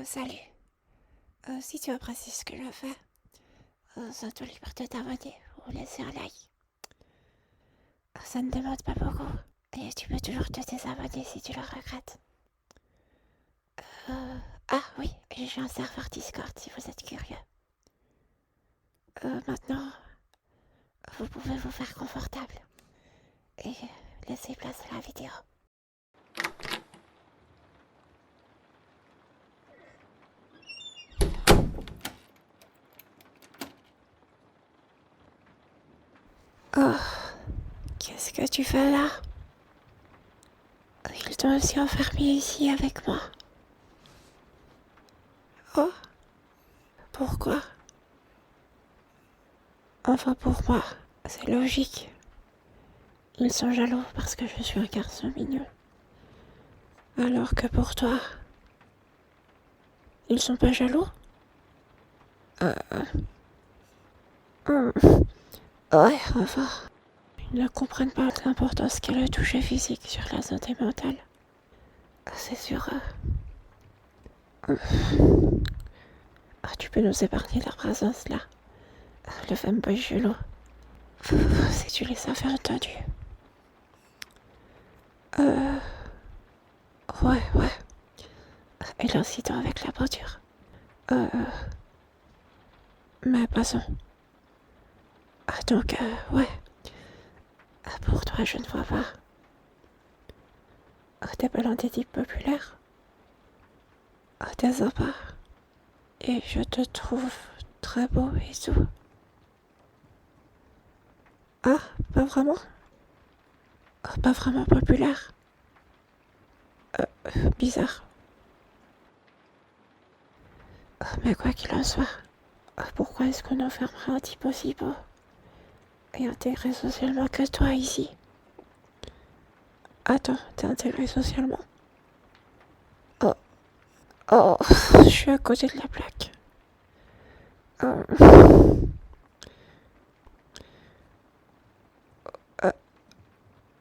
Salut. Si tu apprécies ce que je fais, sens-toi libre de t'abonner ou laisser un like. Ça ne demande pas beaucoup et tu peux toujours te désabonner si tu le regrettes. Ah oui, j'ai un serveur Discord si vous êtes curieux. Maintenant, vous pouvez vous faire confortable et laisser place à la vidéo. Oh, qu'est-ce que tu fais là? Ils t'ont aussi enfermé ici avec moi. Oh, pourquoi? Enfin pour moi, c'est logique. Ils sont jaloux parce que je suis un garçon mignon. Alors que pour toi, ils sont pas jaloux? euh, hum, Ouais, enfin. Ils ne comprennent pas l'importance qu'a le toucher physique sur la santé mentale. C'est sûr. Tu peux nous épargner leur présence là. Le fanboy chelou. Si tu les avais entendus. Euh. Ouais. Et l'incident avec la peinture. Euh. Mais passons. Donc, ouais. Pour toi, je ne vois pas. T'es pas l'un des types populaires. T'es sympa. Et je te trouve très beau et tout. Ah, pas vraiment? Pas vraiment populaire. Bizarre. Mais quoi qu'il en soit, pourquoi est-ce qu'on enfermerait un type aussi beau et intégré socialement que toi ici? Attends, t'es intégré socialement? Oh, oh, je suis à côté de la plaque. Euh,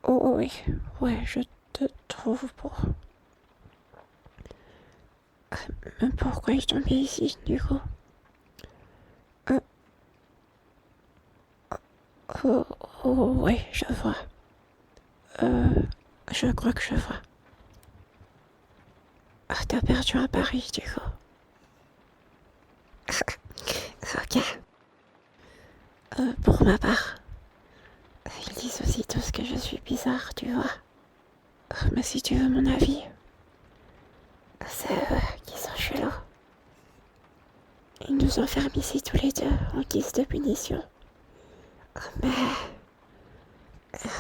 oh oui, ouais, je te trouve beau. Mais pourquoi ils t'ont mis ici, du coup? Euh, oh, oh, oui, je vois. Euh, je crois que je vois. T'as perdu un pari, du coup. Ok. Pour ma part, ils disent aussi tous que je suis bizarre, tu vois. Mais si tu veux mon avis, c'est eux qui sont chelous. Ils nous enferment ici tous les deux en guise de punition. Mais,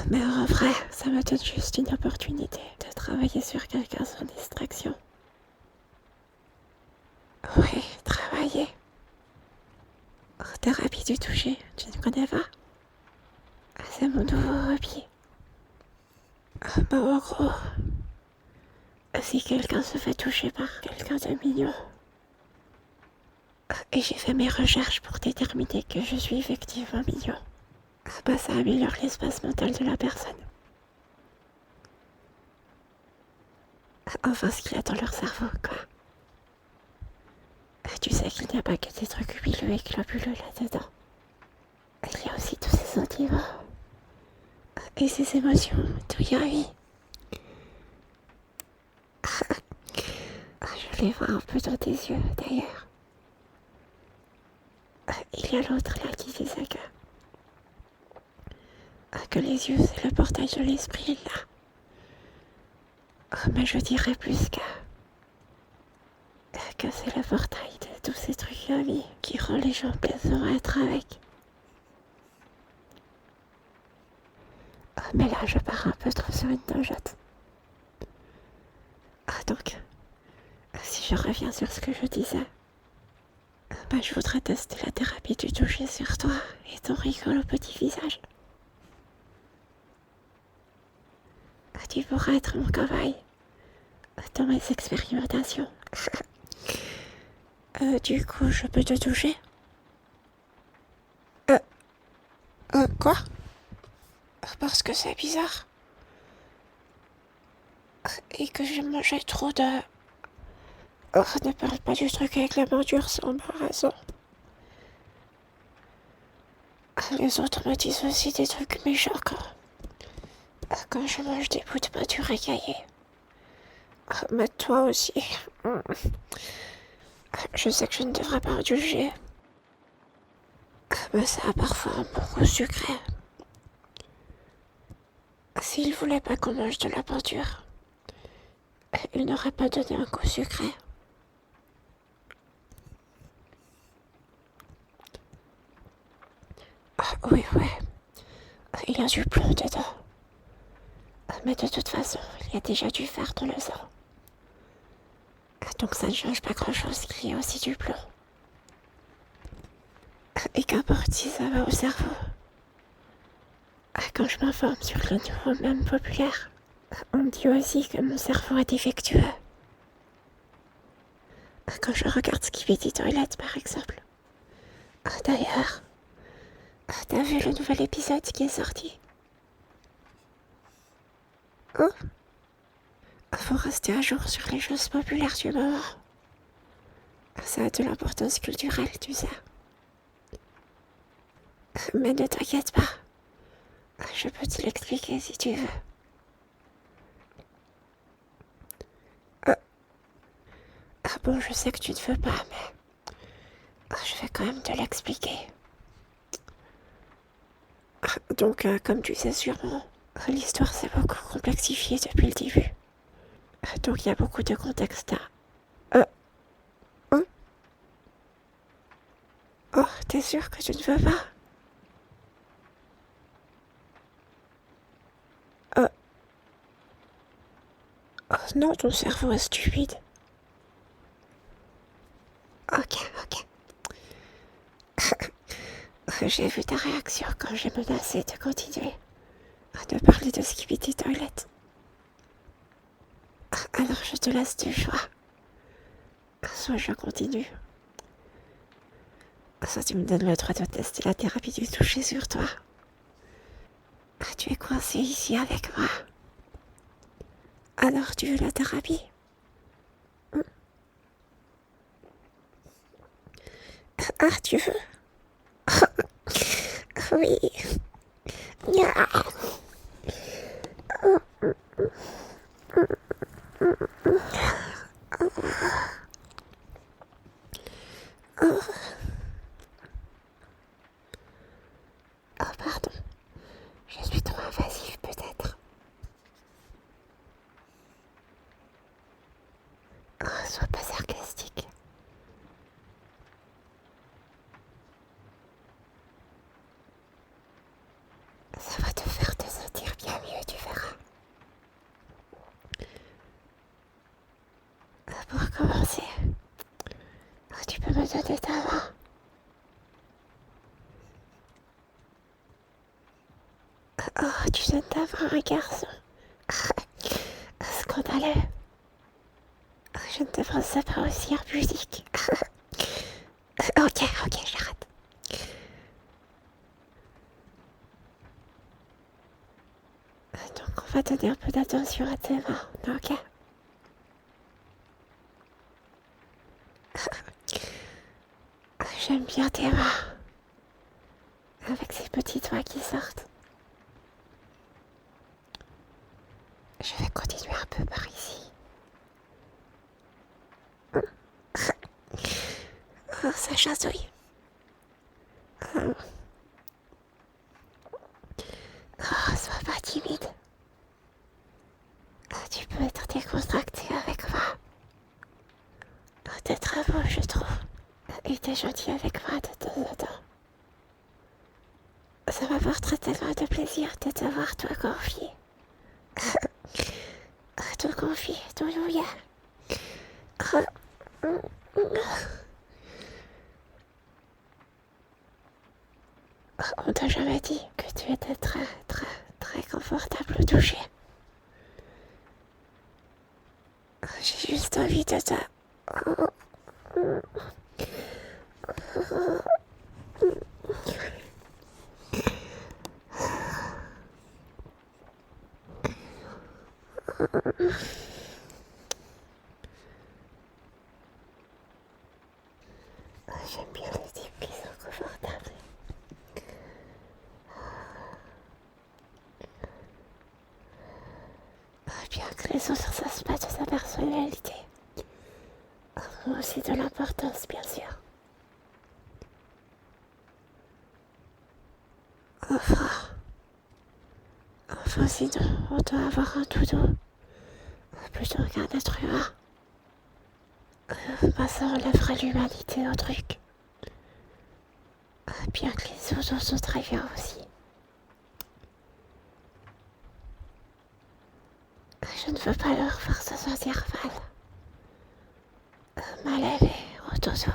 mais en vrai, ça me donne juste une opportunité de travailler sur quelqu'un sans distraction. Oui, travailler. Thérapie du toucher, tu ne connais pas? C'est mon nouveau hobby. Bah en gros, si quelqu'un se fait toucher par quelqu'un de mignon, et j'ai fait mes recherches pour déterminer que je suis effectivement mignon, bah ça améliore l'espace mental de la personne. Enfin, ce qu'il y a dans leur cerveau, quoi. Tu sais qu'il n'y a pas que des trucs huileux et globuleux là-dedans. Il y a aussi tous ces sentiments. Et ces émotions, tout y a vie. Je les vois un peu dans tes yeux, d'ailleurs. Il y a l'autre là qui disait que les yeux c'est le portail de l'esprit là. Mais je dirais plus que c'est le portail de tous ces trucs à vie qui rend les gens plaisants à être avec. Mais là je pars un peu trop sur une tangente. Donc, si je reviens sur ce que je disais, je voudrais tester la thérapie du toucher sur toi et ton rigolo petit visage. Tu pourras être mon cobaye dans mes expérimentations. Du coup, je peux te toucher? Quoi? Parce que c'est bizarre. Et que j'ai mangé trop de... Oh, ne parle pas du truc avec la bordure, c'est embarrassant. Les autres me disent aussi des trucs méchants quand je mange des bouts de peinture écaillée. Mais toi aussi. Je sais que je ne devrais pas indulger. Mais ça a parfois un bon goût sucré. S'il voulait pas qu'on mange de la peinture, il n'aurait pas donné un goût sucré. Oui, ouais. Il y a du plomb dedans. Mais de toute façon, il y a déjà du fer dans le sang. Donc ça ne change pas grand-chose qu'il y ait aussi du plomb. Et qu'importe si ça va au cerveau. Quand je m'informe sur les nouveaux mèmes populaires, on me dit aussi que mon cerveau est défectueux. Quand je regarde Skibidi Toilet, par exemple. D'ailleurs, t'as vu le nouvel épisode qui est sorti? Oh, faut rester à jour sur les choses populaires du moment. Ça a de l'importance culturelle, tu sais. Mais ne t'inquiète pas. Je peux te l'expliquer si tu veux. Bon, je sais que tu ne veux pas, mais je vais quand même te l'expliquer. Donc, comme tu sais sûrement, l'histoire s'est beaucoup complexifiée depuis le début. Donc, il y a beaucoup de contexte à... Hein? Oh, t'es sûr que tu ne veux pas? Oh non, ton cerveau est stupide. Ok. J'ai vu ta réaction quand j'ai menacé de continuer de parler de Skibidi Toilet. Alors je te laisse du choix. Soit je continue. Soit tu me donnes le droit de tester la thérapie du toucher sur toi. Tu es coincé ici avec moi. Alors tu veux la thérapie? Ah, tu veux? Oui. Oh, pardon. Je suis trop invasive peut-être. Oh, sois pas sarcastique. Ça va te faire te sentir bien mieux, tu verras. Pour commencer, tu peux me donner ta main. Oh, tu donnes ta main à un garçon. Scandaleux. Je ne te pensais pas aussi arbusique. Ok, j'arrête. Donc on va donner un peu d'attention à tes mains, ok? J'aime bien tes mains. Avec ces petits doigts qui sortent. Je vais continuer un peu par ici. Oh, ça chatouille. Oh, sois pas timide. Tu peux être décontracté avec moi. T'es très beau, je trouve. Et t'es gentil avec moi de temps en temps. Ça m'apporterait tellement de plaisir de te voir toi confier. Tout confié, tout nouillat. On t'a jamais dit que tu étais très confortable au toucher. J'ai juste envie de te... J'aime bien les types qui sont confortables. Bien que les autres ne savent pas de sa personnalité. Moi aussi de l'importance, bien sûr. Enfin sinon, on doit avoir un doudou. Plutôt qu'un être humain. Ça enlèvera l'humanité au truc. Bien que les autres sont très bien aussi. Je ne veux pas leur faire se sentir mal élevé au dodo.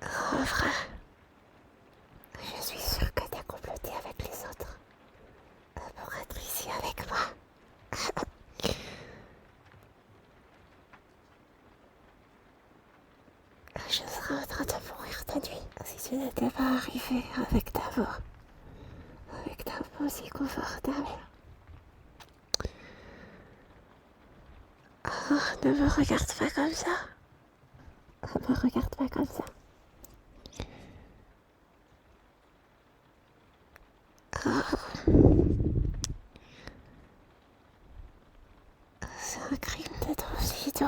Oh frère, je suis sûre que t'as comploté avec les autres pour être ici avec moi. Je serais en train de mourir de nuit si tu n'étais pas arrivé avec ta voix aussi confortable. Oh, ne me regarde pas comme ça. Ne me regarde pas comme ça. C'est un crime d'être aussi doux.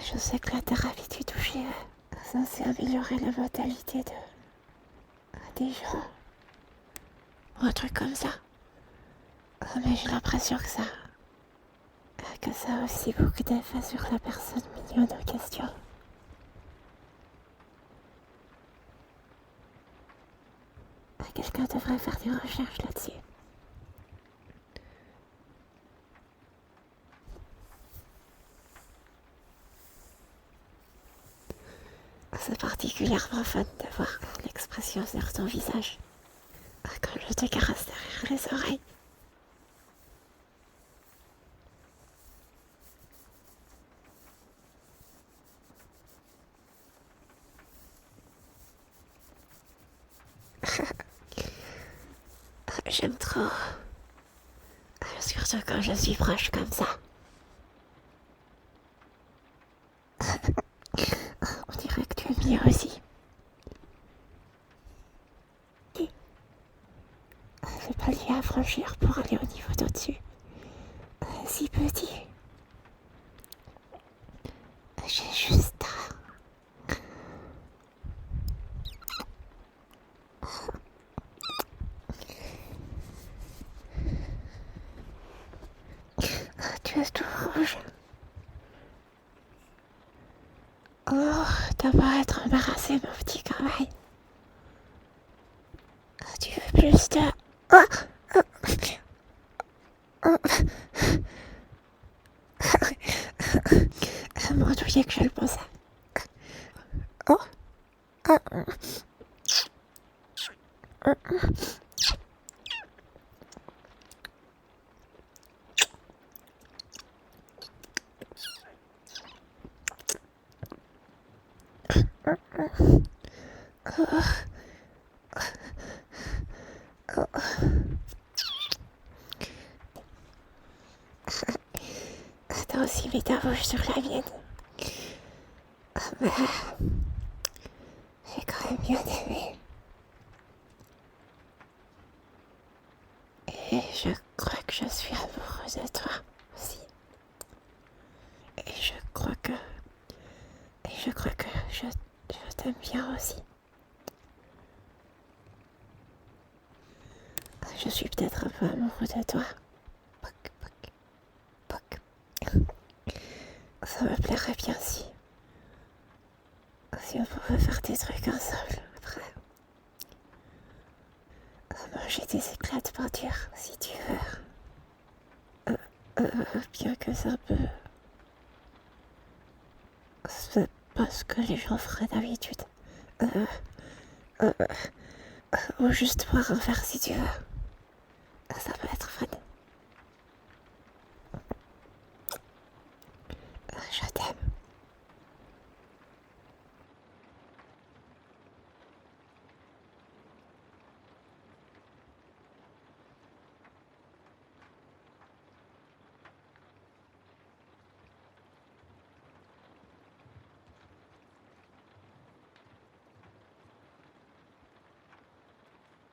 Je sais que la thérapie du toucher est censée améliorer la mentalité des gens. Ou un truc comme ça. Mais j'ai l'impression que ça a aussi beaucoup d'effet sur la personne mignonne en question. Quelqu'un devrait faire des recherches là-dessus. C'est particulièrement fun de voir l'expression sur ton visage quand je te caresse derrière les oreilles. J'aime trop. Surtout quand je suis proche comme ça. On dirait que tu aimes bien aussi. Le palier à franchir pour aller au niveau d'au-dessus. Si petit. J'ai juste tu es tout rouge. Oh, t'as pas à être embarrassé, mon petit corail. Tu veux plus de... Mon douillet que je le pensais. Oh. T'as aussi mis ta bouche sur la mienne. Mais j'ai quand même bien aimé. Et je crois que je suis amoureuse de toi aussi. Et je crois que je t'aime bien aussi. Je suis peut-être un peu amoureux de toi. Poc, poc, poc. Ça me plairait bien si on pouvait faire des trucs ensemble après. Manger des éclats de peinture si tu veux. Bien que ça peut... C'est pas ce que les gens feraient d'habitude. Ou juste boire un verre si tu veux. Ça peut être fun.